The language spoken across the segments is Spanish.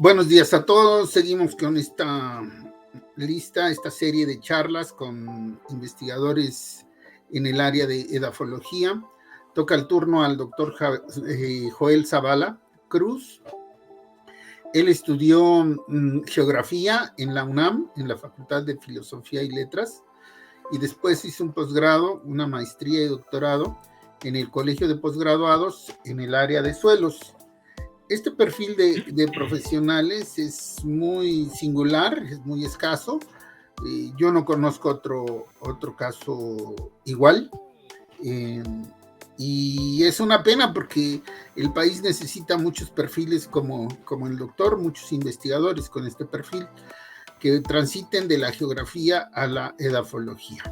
Buenos días a todos. Seguimos con esta serie de charlas con investigadores en el área de edafología. Toca el turno al doctor Joel Zavala Cruz. Él estudió geografía en la UNAM, en la Facultad de Filosofía y Letras, y después hizo un posgrado, una maestría y doctorado en el Colegio de Posgraduados en el área de suelos. Este perfil de profesionales es muy singular, es muy escaso. Yo no conozco otro caso igual. Y es una pena porque el país necesita muchos perfiles como el doctor, muchos investigadores con este perfil que transiten de la geografía a la edafología.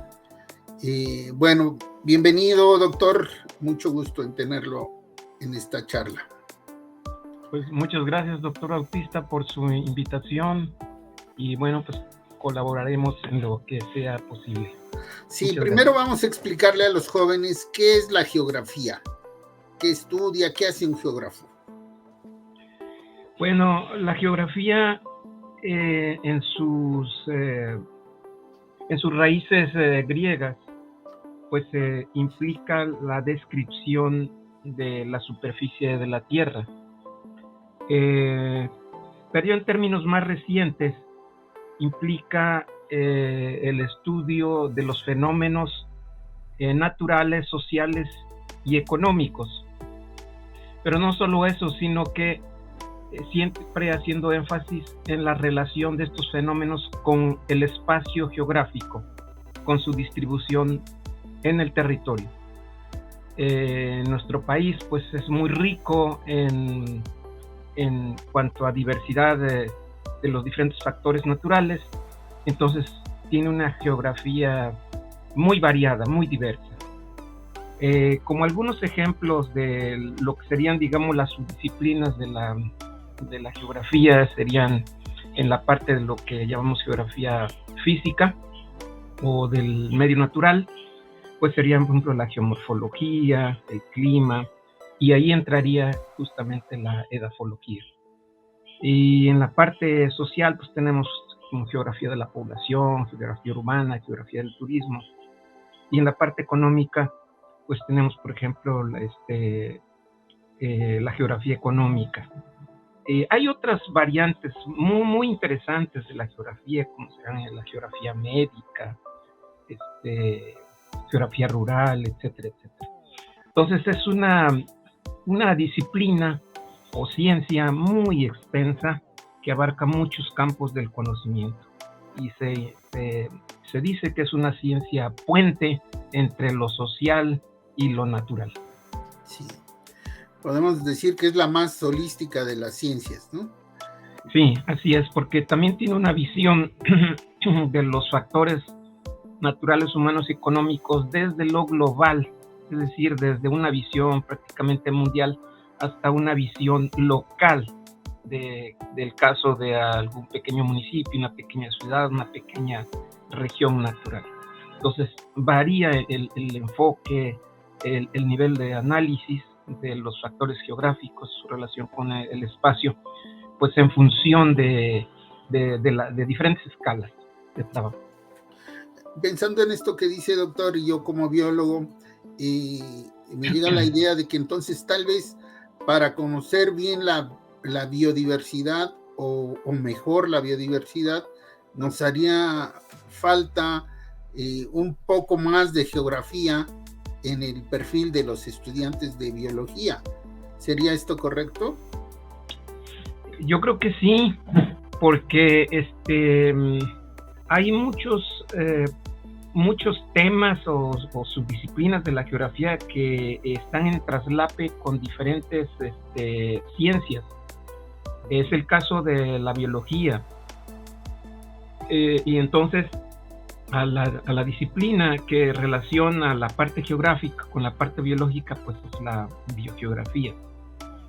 Bueno, bienvenido, doctor. Mucho gusto en tenerlo en esta charla. Pues muchas gracias, doctor Bautista, por su invitación y bueno, pues colaboraremos en lo que sea posible. Sí, primero vamos a explicarle a los jóvenes qué es la geografía, qué estudia, qué hace un geógrafo. Bueno, la geografía en sus raíces griegas, pues implica la descripción de la superficie de la Tierra. Pero en términos más recientes implica el estudio de los fenómenos naturales, sociales y económicos. Pero no solo eso, sino que siempre haciendo énfasis en la relación de estos fenómenos con el espacio geográfico, con su distribución en el territorio. Nuestro país pues es muy rico en cuanto a diversidad de los diferentes factores naturales, entonces tiene una geografía muy variada, muy diversa. Como algunos ejemplos de lo que serían, digamos, las subdisciplinas de la geografía serían en la parte de lo que llamamos geografía física o del medio natural, pues serían, por ejemplo, la geomorfología, el clima, y ahí entraría justamente la edafología. Y en la parte social, pues tenemos como geografía de la población, geografía urbana, geografía del turismo. Y en la parte económica, pues tenemos, por ejemplo, la geografía económica. Hay otras variantes muy, muy interesantes de la geografía, como serán la geografía médica, geografía rural, etcétera, etcétera. Entonces es una disciplina o ciencia muy extensa que abarca muchos campos del conocimiento y se dice que es una ciencia puente entre lo social y lo natural. Sí, podemos decir que es la más holística de las ciencias, ¿no? Sí, así es, porque también tiene una visión de los factores naturales, humanos y económicos desde lo global, es decir, desde una visión prácticamente mundial hasta una visión local del caso de algún pequeño municipio, una pequeña ciudad, una pequeña región natural. Entonces varía el enfoque, el nivel de análisis de los factores geográficos, su relación con el espacio, pues en función de diferentes escalas de trabajo. Pensando en esto que dice, doctor, y yo como biólogo, me llega la idea de que entonces tal vez para conocer bien la biodiversidad o mejor la biodiversidad, nos haría falta un poco más de geografía en el perfil de los estudiantes de biología. ¿Sería esto correcto? Yo creo que sí, porque hay muchos temas o subdisciplinas de la geografía que están en traslape con diferentes ciencias. Es el caso de la biología. Y entonces a la disciplina que relaciona la parte geográfica con la parte biológica, pues es la biogeografía.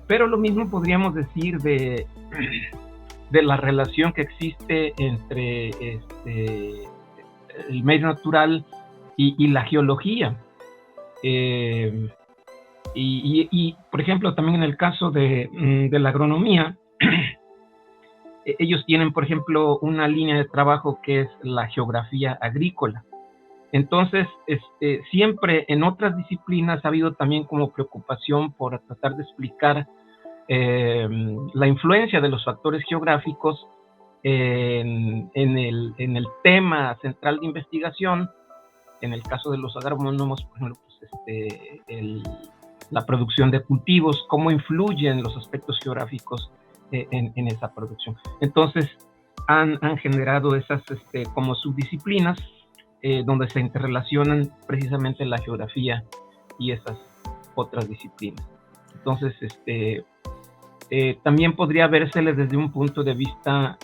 Pero lo mismo podríamos decir de la relación que existe entre el medio natural y la geología. Y por ejemplo, también en el caso de la agronomía, ellos tienen, por ejemplo, una línea de trabajo que es la geografía agrícola. Entonces, siempre en otras disciplinas ha habido también como preocupación por tratar de explicar la influencia de los factores geográficos en el tema central de investigación. En el caso de los agrónomos, por ejemplo, pues, la producción de cultivos, cómo influyen los aspectos geográficos en esa producción. Entonces, han generado esas como subdisciplinas donde se interrelacionan precisamente la geografía y esas otras disciplinas. Entonces, también podría vérsele desde un punto de vista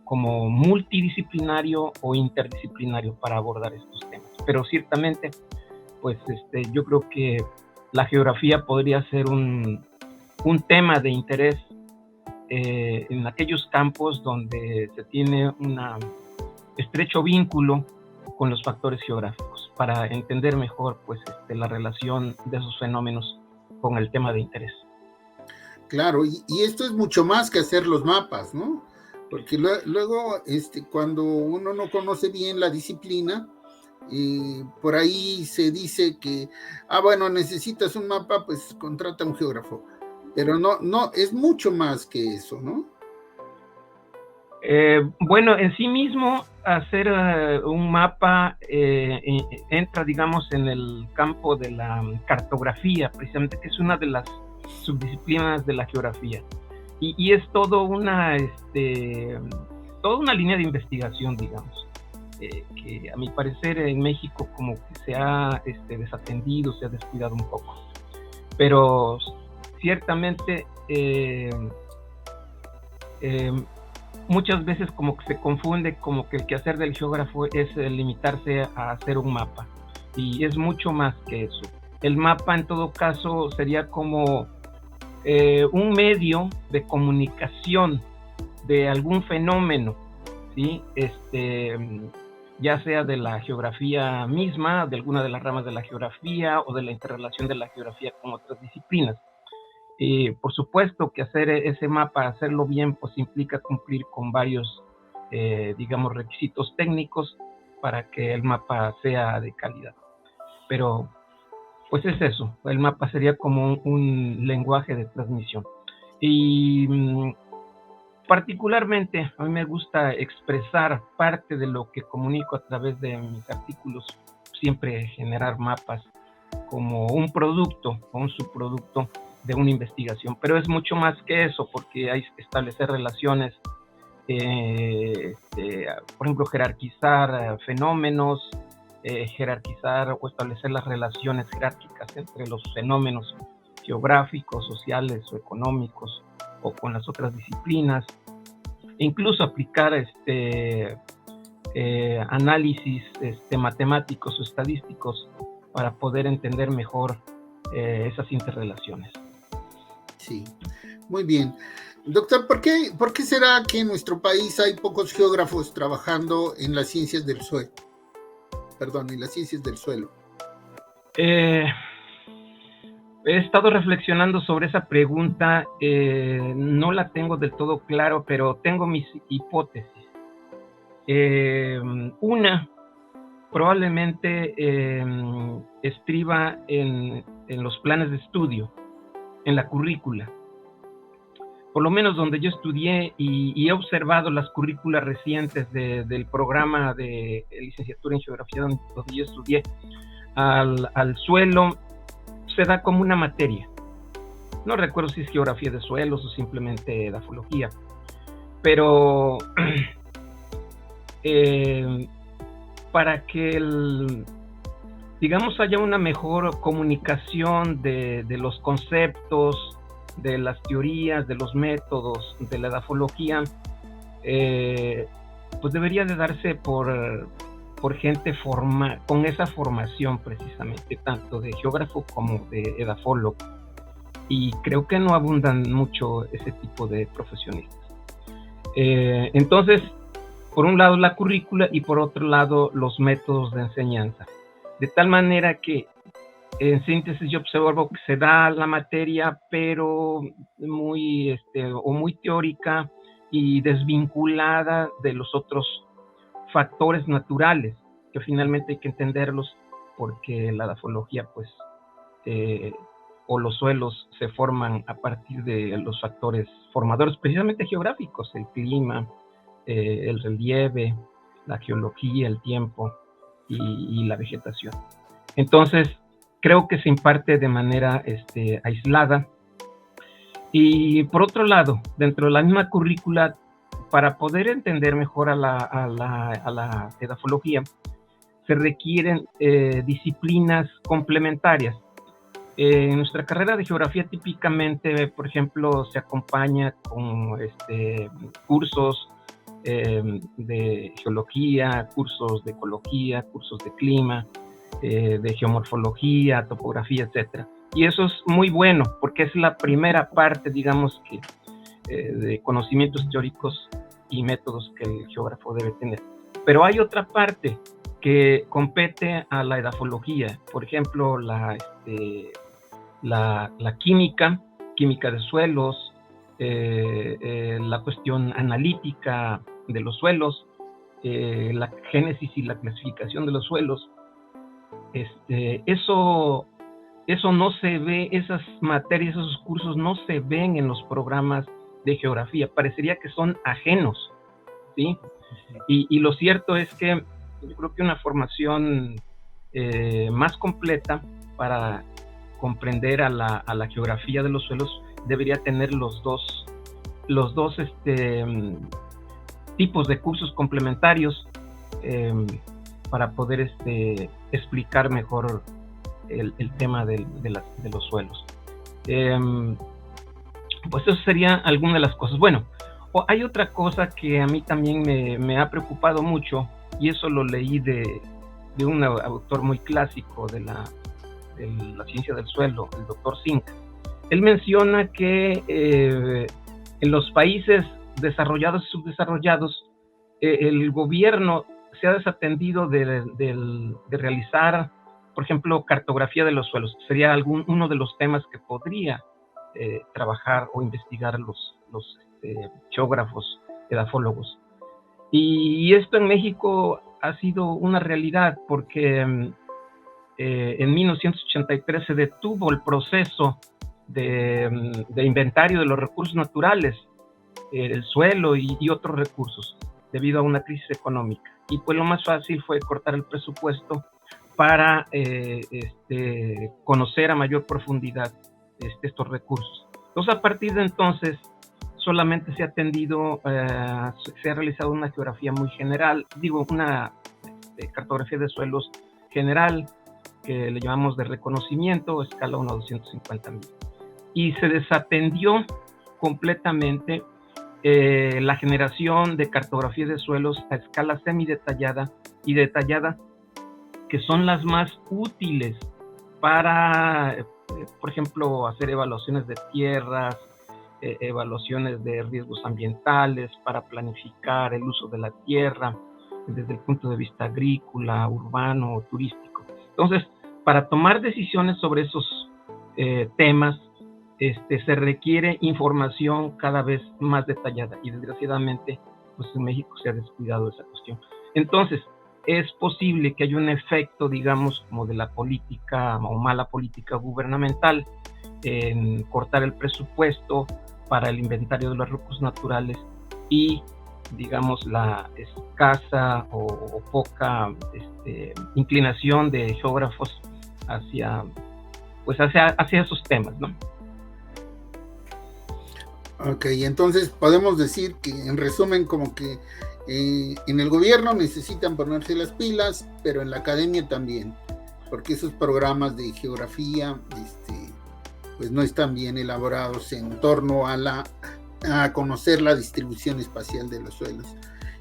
como multidisciplinario o interdisciplinario para abordar estos temas. Pero ciertamente, pues yo creo que la geografía podría ser un tema de interés en aquellos campos donde se tiene un estrecho vínculo con los factores geográficos, para entender mejor pues la relación de esos fenómenos con el tema de interés. Claro, y esto es mucho más que hacer los mapas, ¿no? Porque luego, cuando uno no conoce bien la disciplina, por ahí se dice que, bueno, necesitas un mapa, pues contrata un geógrafo. Pero no, es mucho más que eso, ¿no? Bueno, en sí mismo, hacer un mapa entra, digamos, en el campo de la cartografía, precisamente, que es una de las subdisciplinas de la geografía. Y es toda una línea de investigación, digamos, que a mi parecer en México como que se ha desatendido, se ha descuidado un poco. Pero ciertamente muchas veces como que se confunde como que el quehacer del geógrafo es limitarse a hacer un mapa, y es mucho más que eso. El mapa en todo caso sería como un medio de comunicación de algún fenómeno, ¿sí? Ya sea de la geografía misma, de alguna de las ramas de la geografía o de la interrelación de la geografía con otras disciplinas. Por supuesto que hacer ese mapa, hacerlo bien, pues implica cumplir con varios, digamos, requisitos técnicos para que el mapa sea de calidad. Pero, pues es eso, el mapa sería como un lenguaje de transmisión. Y particularmente a mí me gusta expresar parte de lo que comunico a través de mis artículos, siempre generar mapas como un producto o un subproducto de una investigación, pero es mucho más que eso, porque hay que establecer relaciones, por ejemplo, jerarquizar fenómenos, jerarquizar o establecer las relaciones jerárquicas entre los fenómenos geográficos, sociales o económicos, o con las otras disciplinas, e incluso aplicar análisis matemáticos o estadísticos para poder entender mejor esas interrelaciones. Sí, muy bien. Doctor, ¿por qué será que en nuestro país hay pocos geógrafos trabajando en las ciencias del suelo? En las ciencias del suelo. He estado reflexionando sobre esa pregunta, no la tengo del todo claro, pero tengo mis hipótesis. Una, probablemente estriba en los planes de estudio, en la currícula. Por lo menos donde yo estudié y he observado las currículas recientes del programa de licenciatura en geografía donde yo estudié, al suelo se da como una materia. No recuerdo si es geografía de suelos o simplemente edafología, pero para que digamos haya una mejor comunicación de los conceptos, de las teorías, de los métodos de la edafología, pues debería de darse por gente con esa formación precisamente, tanto de geógrafo como de edafólogo. Y creo que no abundan mucho ese tipo de profesionistas. Entonces, por un lado la currícula y por otro lado los métodos de enseñanza. De tal manera que en síntesis yo observo que se da la materia, pero muy teórica, y desvinculada de los otros factores naturales, que finalmente hay que entenderlos porque la edafología, pues, o los suelos se forman a partir de los factores formadores, precisamente geográficos, el clima, el relieve, la geología, el tiempo y la vegetación. Entonces, creo que se imparte de manera aislada. Y por otro lado, dentro de la misma currícula, para poder entender mejor a la edafología, se requieren disciplinas complementarias. En nuestra carrera de geografía típicamente, por ejemplo, se acompaña con cursos de geología, cursos de ecología, cursos de clima, de geomorfología, topografía, etcétera. Y eso es muy bueno, porque es la primera parte, digamos, que de conocimientos teóricos y métodos que el geógrafo debe tener. Pero hay otra parte que compete a la edafología, por ejemplo, la química de suelos, la cuestión analítica de los suelos, la génesis y la clasificación de los suelos. Eso no se ve, esas materias, esos cursos no se ven en los programas de geografía, parecería que son ajenos, ¿sí? Y lo cierto es que yo creo que una formación más completa para comprender a la geografía de los suelos debería tener los dos tipos de cursos complementarios para poder explicar mejor el tema de los suelos. Pues eso sería alguna de las cosas. Bueno, hay otra cosa que a mí también me ha preocupado mucho, y eso lo leí de un autor muy clásico de la ciencia del suelo, el doctor Zink. Él menciona que en los países desarrollados y subdesarrollados, el gobierno se ha desatendido de realizar, por ejemplo, cartografía de los suelos. Sería uno de los temas que podría trabajar o investigar los geógrafos, edafólogos. Y esto en México ha sido una realidad porque en 1983 se detuvo el proceso de inventario de los recursos naturales, el suelo y otros recursos, debido a una crisis económica. Y pues lo más fácil fue cortar el presupuesto para conocer a mayor profundidad estos recursos. Entonces, a partir de entonces, solamente se ha realizado una geografía muy general, una cartografía de suelos general, que le llamamos de reconocimiento, escala 1 a 250,000. Y se desatendió completamente la generación de cartografía de suelos a escala semidetallada y detallada, que son las más útiles para, por ejemplo, hacer evaluaciones de tierras, evaluaciones de riesgos ambientales, para planificar el uso de la tierra desde el punto de vista agrícola, urbano o turístico. Entonces, para tomar decisiones sobre esos temas, se requiere información cada vez más detallada, y desgraciadamente pues en México se ha descuidado esa cuestión. Entonces, es posible que haya un efecto, digamos, como de la política o mala política gubernamental en cortar el presupuesto para el inventario de los recursos naturales y, digamos, la escasa o poca inclinación de geógrafos hacia esos temas, ¿no? Ok, entonces podemos decir que, en resumen, como que en el gobierno necesitan ponerse las pilas, pero en la academia también, porque esos programas de geografía pues no están bien elaborados en torno a conocer la distribución espacial de los suelos.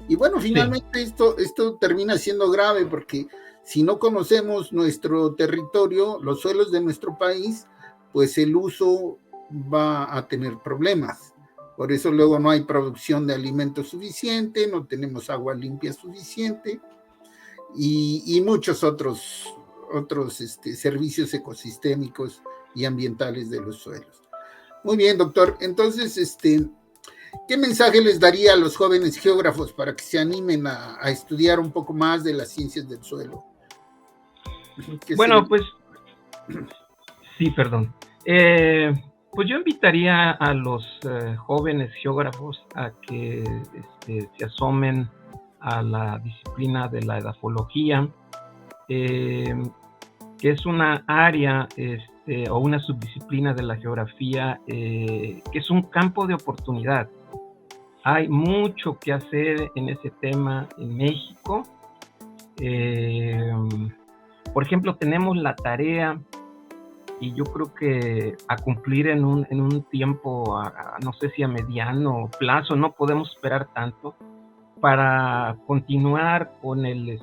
Y bueno, finalmente sí, esto termina siendo grave, porque si no conocemos nuestro territorio, los suelos de nuestro país, pues el uso va a tener problemas. Por eso luego no hay producción de alimentos suficiente, no tenemos agua limpia suficiente y muchos otros servicios ecosistémicos y ambientales de los suelos. Muy bien, doctor. Entonces, ¿Qué mensaje les daría a los jóvenes geógrafos para que se animen a estudiar un poco más de las ciencias del suelo? Bueno, pues sí, perdón. Pues yo invitaría a los jóvenes geógrafos a que se asomen a la disciplina de la edafología, que es una área o una subdisciplina de la geografía que es un campo de oportunidad. Hay mucho que hacer en ese tema en México. Por ejemplo, tenemos la tarea, y yo creo que a cumplir en un tiempo, no sé si a mediano plazo, no podemos esperar tanto, para continuar con el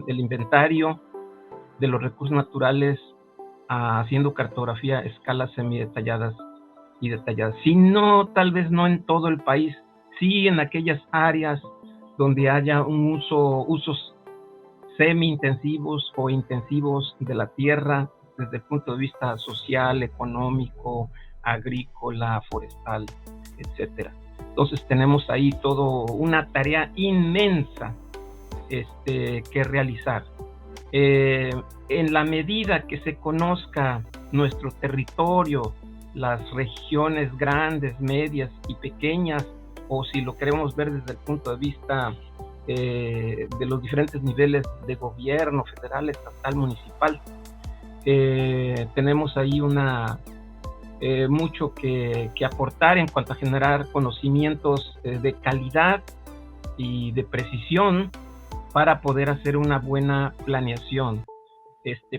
inventario de los recursos naturales, haciendo cartografía a escalas semidetalladas y detalladas. Si no, tal vez no en todo el país, sí en aquellas áreas donde haya usos semi-intensivos o intensivos de la tierra desde el punto de vista social, económico, agrícola, forestal, etcétera. Entonces tenemos ahí todo una tarea inmensa que realizar. En la medida que se conozca nuestro territorio, las regiones grandes, medias y pequeñas, o si lo queremos ver desde el punto de vista de los diferentes niveles de gobierno, federal, estatal, municipal, tenemos ahí mucho que aportar en cuanto a generar conocimientos de calidad y de precisión para poder hacer una buena planeación.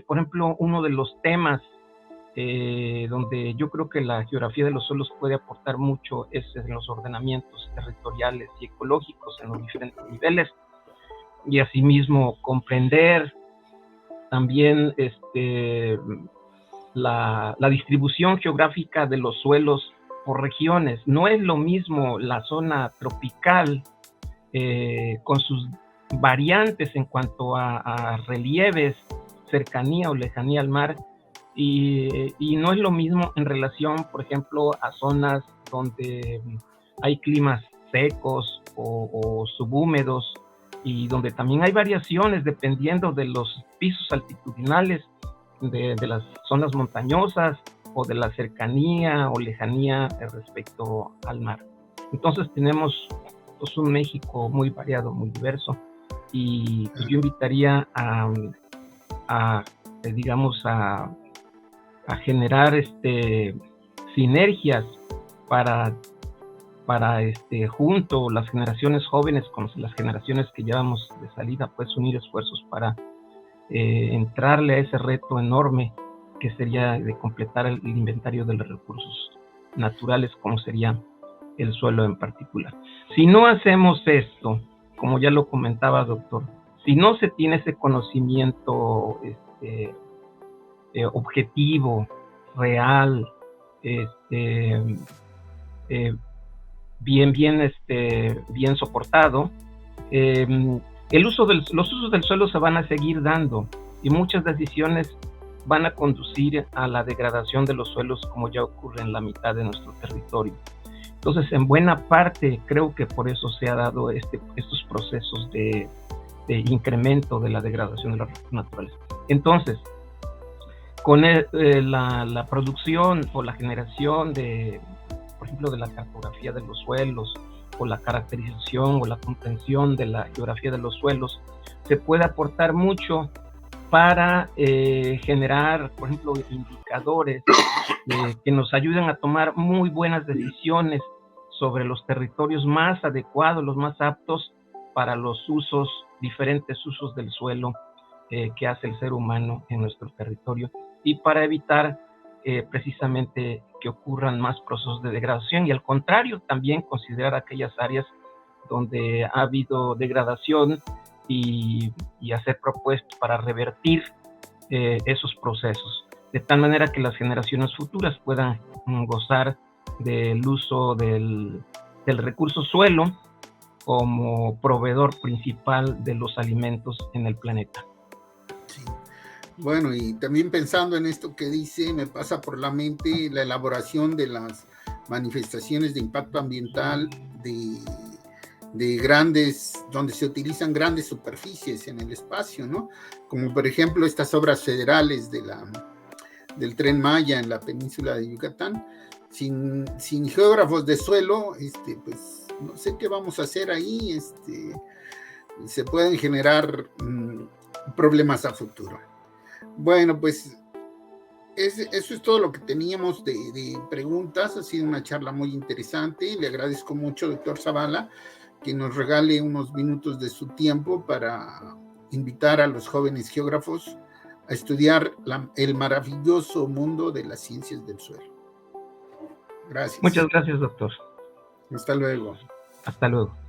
Por ejemplo, uno de los temas donde yo creo que la geografía de los suelos puede aportar mucho es en los ordenamientos territoriales y ecológicos en los diferentes niveles, y asimismo comprender también la distribución geográfica de los suelos por regiones. No es lo mismo la zona tropical con sus variantes en cuanto a relieves, cercanía o lejanía al mar, y no es lo mismo en relación, por ejemplo, a zonas donde hay climas secos o subhúmedos, y donde también hay variaciones dependiendo de los pisos altitudinales de las zonas montañosas o de la cercanía o lejanía respecto al mar. Entonces tenemos pues, un México muy variado, muy diverso, y pues, yo invitaría a generar sinergias para junto las generaciones jóvenes con las generaciones que llevamos de salida, pues unir esfuerzos para entrarle a ese reto enorme que sería de completar el inventario de los recursos naturales, como sería el suelo en particular. Si no hacemos esto, como ya lo comentaba, doctor, si no se tiene ese conocimiento objetivo, real, bien soportado, los usos del suelo se van a seguir dando, y muchas decisiones van a conducir a la degradación de los suelos, como ya ocurre en la mitad de nuestro territorio. Entonces, en buena parte, creo que por eso se ha dado estos procesos de incremento de la degradación de los recursos naturales. Entonces, con la producción o la generación por ejemplo, de la cartografía de los suelos, o la caracterización o la comprensión de la geografía de los suelos, se puede aportar mucho para generar, por ejemplo, indicadores que nos ayuden a tomar muy buenas decisiones sobre los territorios más adecuados, los más aptos para los diferentes usos del suelo que hace el ser humano en nuestro territorio, y para evitar precisamente que ocurran más procesos de degradación, y al contrario, también considerar aquellas áreas donde ha habido degradación y hacer propuestas para revertir esos procesos, de tal manera que las generaciones futuras puedan gozar del uso del recurso suelo como proveedor principal de los alimentos en el planeta. Sí. Bueno, y también pensando en esto que dice, me pasa por la mente la elaboración de manifestaciones de impacto ambiental de grandes, donde se utilizan grandes superficies en el espacio, ¿no? Como por ejemplo estas obras federales del Tren Maya en la península de Yucatán. Sin geógrafos de suelo, pues no sé qué vamos a hacer ahí, se pueden generar problemas a futuro. Bueno, pues eso es todo lo que teníamos de preguntas. Ha sido una charla muy interesante. Le agradezco mucho, doctor Zavala, que nos regale unos minutos de su tiempo para invitar a los jóvenes geógrafos a estudiar el maravilloso mundo de las ciencias del suelo. Gracias. Muchas gracias, doctor. Hasta luego. Hasta luego.